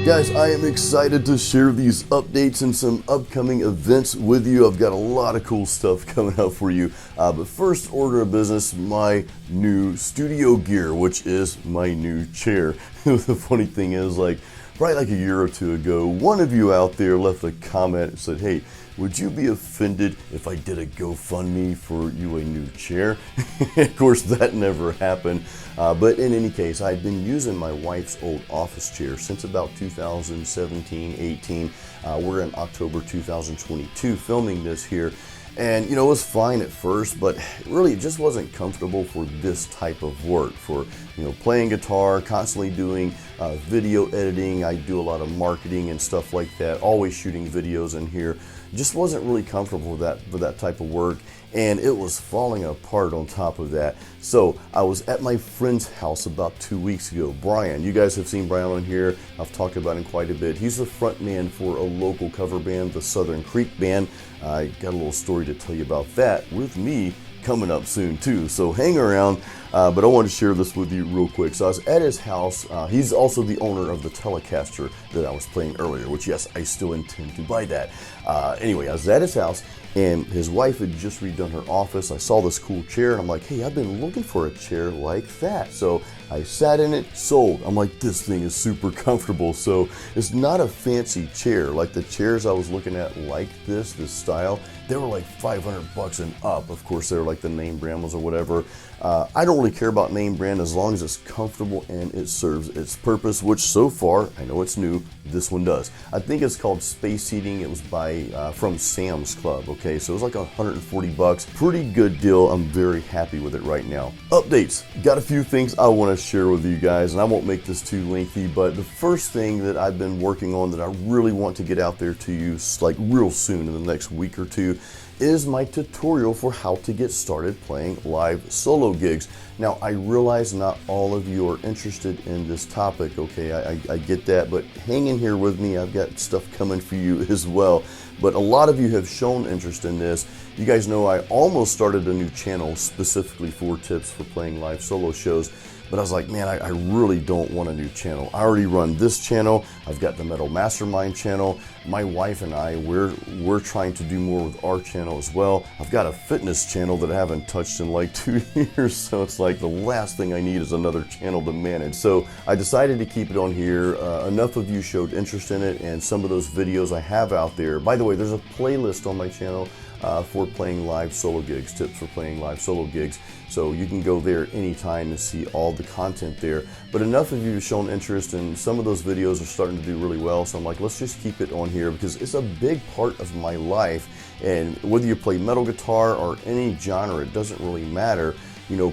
Guys, I am excited to share these updates and some upcoming events with you. I've got a lot of cool stuff coming up for you. But first order of business, my new studio gear, which is my new chair. The funny thing is, probably like a year or two ago, one of you out there left a comment and said, hey, would you be offended if I did a GoFundMe for you a new chair? Of course, that never happened. But in any case, I've been using my wife's old office chair since about 2017, 18. We're in October 2022 filming this here. And it was fine at first, but really it just wasn't comfortable for this type of work, for playing guitar, constantly doing video editing. I do a lot of marketing and stuff like that, always shooting videos in here. Just wasn't really comfortable with that type of work, and it was falling apart on top of that. So I was at my friend's house about 2 weeks ago. Brian, you guys have seen Brian on here. I've talked about him quite a bit. He's the front man for a local cover band, the Southern Creek Band. I got a little story to tell you about that with me coming up soon too, so hang around. But I wanted to share this with you real quick. So I was at his house. He's also the owner of the Telecaster that I was playing earlier, which yes, I still intend to buy that. Anyway, I was at his house and his wife had just redone her office. I saw this cool chair and I'm like, hey, I've been looking for a chair like that. So I sat in it, sold. I'm like, this thing is super comfortable. So it's not a fancy chair like the chairs I was looking at like this style. They were like $500 and up. Of course, they were like the name brand ones or whatever. I don't really care about name brand as long as it's comfortable and it serves its purpose, which so far, I know it's new, this one does. I think it's called Space Heating. It was from Sam's Club, okay? So it was like $140. Pretty good deal. I'm very happy with it right now. Updates. Got a few things I want to share with you guys, and I won't make this too lengthy, but the first thing that I've been working on that I really want to get out there to you like real soon in the next week or two is my tutorial for how to get started playing live solo gigs. Now, I realize not all of you are interested in this topic, okay? I get that, but hang in here with me. I've got stuff coming for you as well. But a lot of you have shown interest in this. You guys know I almost started a new channel specifically for tips for playing live solo shows. But I was like, man, I really don't want a new channel. I already run this channel. I've got the Metal Mastermind channel. My wife and I, we're trying to do more with our channel as well. I've got a fitness channel that I haven't touched in like 2 years. So it's like the last thing I need is another channel to manage. So I decided to keep it on here. Enough of you showed interest in it, and some of those videos I have out there. By the way, there's a playlist on my channel for playing live solo gigs, tips for playing live solo gigs. So you can go there anytime to see all the content there. But enough of you have shown interest, and some of those videos are starting to do really well. So I'm like, let's just keep it on here because it's a big part of my life. And whether you play metal guitar or any genre, it doesn't really matter.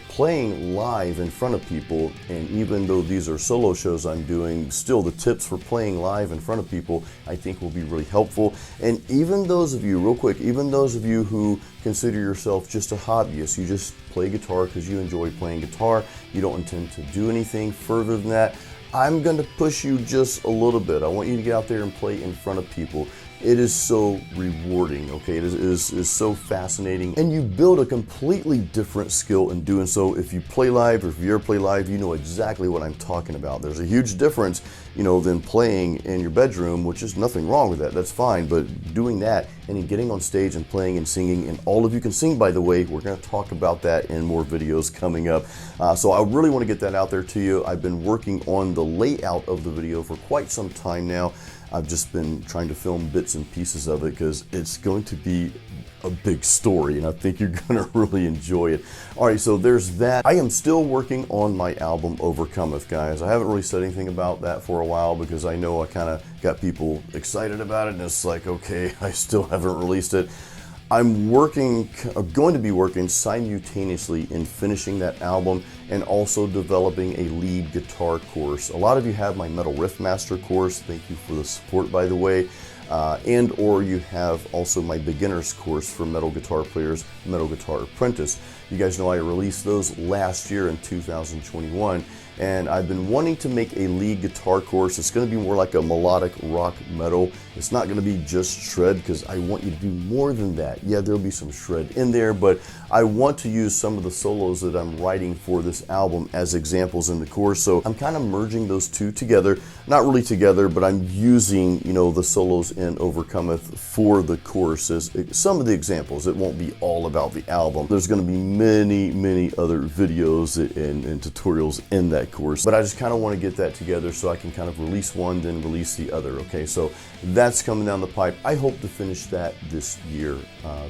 Playing live in front of people, and even though these are solo shows I'm doing, still the tips for playing live in front of people I think will be really helpful. And even those of you, real quick, even those of you who consider yourself just a hobbyist, you just play guitar because you enjoy playing guitar, you don't intend to do anything further than that, I'm going to push you just a little bit. I want you to get out there and play in front of people. It is so rewarding, okay? It is so fascinating, and you build a completely different skill in doing so. If you play live, or if you ever play live, you know exactly what I'm talking about. There's a huge difference, than playing in your bedroom, which is nothing wrong with that. That's fine, but doing that and then getting on stage and playing and singing, and all of you can sing, by the way. We're going to talk about that in more videos coming up. So I really want to get that out there to you. I've been working on the layout of the video for quite some time now. I've just been trying to film bits and pieces of it because it's going to be a big story, and I think you're going to really enjoy it. All right, so there's that. I am still working on my album Overcometh, guys. I haven't really said anything about that for a while because I know I kind of got people excited about it, and it's like, okay, I still haven't released it. I'm going to be working simultaneously in finishing that album and also developing a lead guitar course. A lot of you have my Metal Riff Master course. Thank you for the support, by the way. And or you have also my beginner's course for metal guitar players, Metal Guitar Apprentice. You guys know I released those last year in 2021. and I've been wanting to make a lead guitar course. It's going to be more like a melodic rock metal. It's not going to be just shred, because I want you to do more than that. Yeah, there'll be some shred in there, but I want to use some of the solos that I'm writing for this album as examples in the course. So I'm kind of merging those two together. Not really together, but I'm using, you know, the solos in Overcometh for the course as some of the examples. It won't be all about the album. There's going to be many other videos and tutorials in that course, but I just kind of want to get that together so I can kind of release one, then release the other. Okay, so that's coming down the pipe. I hope to finish that this year,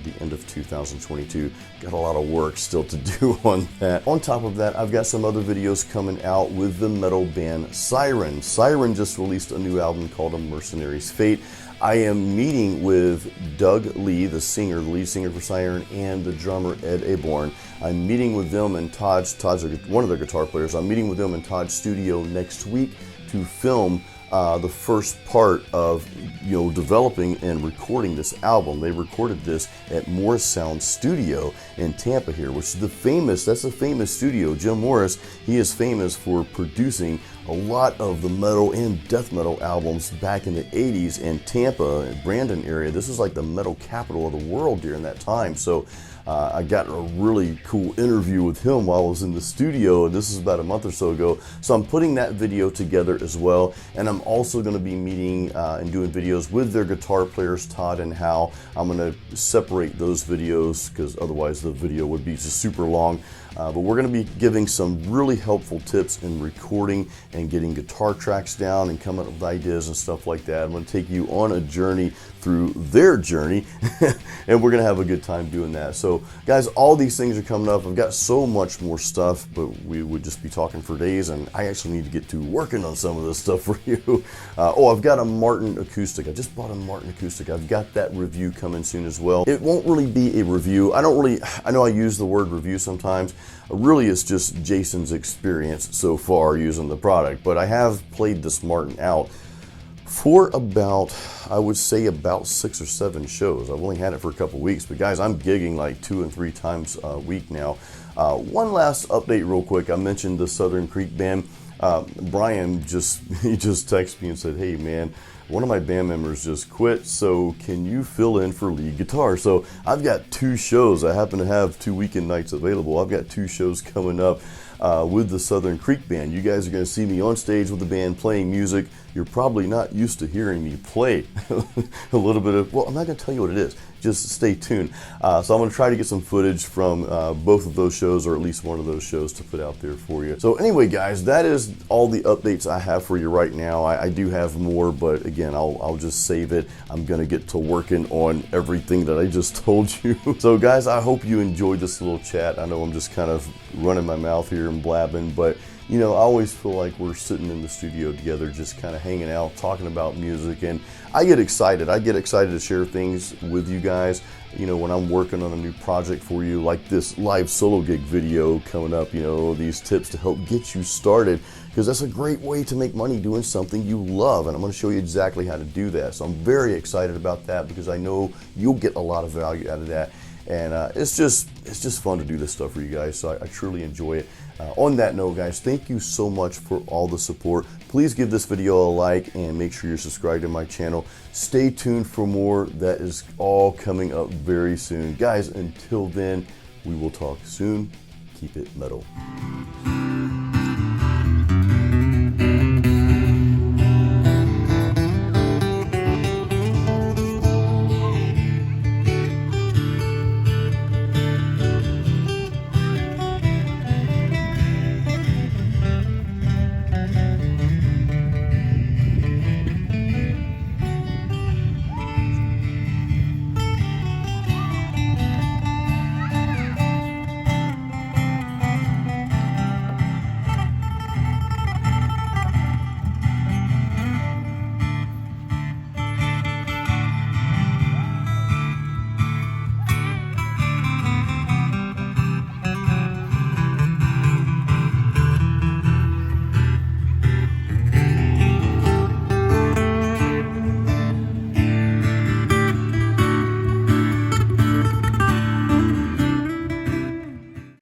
the end of 2022. Got a lot of work still to do on that. On top of that, I've got some other videos coming out with the metal band Siren. Siren just released a new album called A Mercenary's Fate. I am meeting with Doug Lee, the singer, the lead singer for Siren, and the drummer Ed Aborn. I'm meeting with them and Todd's one of their guitar players. I'm meeting with them in Todd's studio next week to film the first part of, you know, developing and recording this album. They recorded this at Morris Sound Studio in Tampa here, which is that's a famous studio. Jim Morris, he is famous for producing a lot of the metal and death metal albums back in the 80s in Tampa and Brandon area. This is like the metal capital of the world during that time. So I got a really cool interview with him while I was in the studio, and this is about a month or so ago. So I'm putting that video together as well, and I'm also going to be meeting and doing videos with their guitar players, Todd and Hal. I'm going to separate those videos because otherwise the video would be just super long. But we're going to be giving some really helpful tips in recording and getting guitar tracks down and coming up with ideas and stuff like that. I'm going to take you on a journey through their journey and we're going to have a good time doing that. So guys, all these things are coming up. I've got so much more stuff, but we would just be talking for days, and I actually need to get to working on some of this stuff for you. I've got a Martin acoustic. I just bought a Martin acoustic. I've got that review coming soon as well. It won't really be a review. I know I use the word review sometimes. Really, it's just Jason's experience so far using the product, but I have played this Martin out for about, I would say about 6 or 7 shows. I've only had it for a couple weeks, but guys, I'm gigging like 2 and 3 times a week now. One last update real quick. I mentioned the Southern Creek band. Brian just texted me and said, hey man, one of my band members just quit, so can you fill in for lead guitar? So I've got 2 shows. I happen to have 2 weekend nights available. I've got 2 shows coming up with the Southern Creek band. You guys are going to see me on stage with the band playing music. You're probably not used to hearing me play a little bit of, well, I'm not going to tell you what it is. Just stay tuned. So I'm going to try to get some footage from both of those shows, or at least one of those shows, to put out there for you. So anyway, guys, that is all the updates I have for you right now. I do have more, but again, I'll just save it. I'm going to get to working on everything that I just told you. So guys, I hope you enjoyed this little chat. I know I'm just kind of running my mouth here and blabbing, but you know, I always feel like we're sitting in the studio together, just kind of hanging out, talking about music, and I get excited. I get excited to share things with you guys. You know, when I'm working on a new project for you, like this live solo gig video coming up, you know, these tips to help get you started, because that's a great way to make money doing something you love, and I'm going to show you exactly how to do that. So I'm very excited about that, because I know you'll get a lot of value out of that. And it's just fun to do this stuff for you guys, so I truly enjoy it. On that note, guys, thank you so much for all the support. Please give this video a like and make sure you're subscribed to my channel. Stay tuned for more. That is all coming up very soon. Guys, until then, we will talk soon. Keep it metal.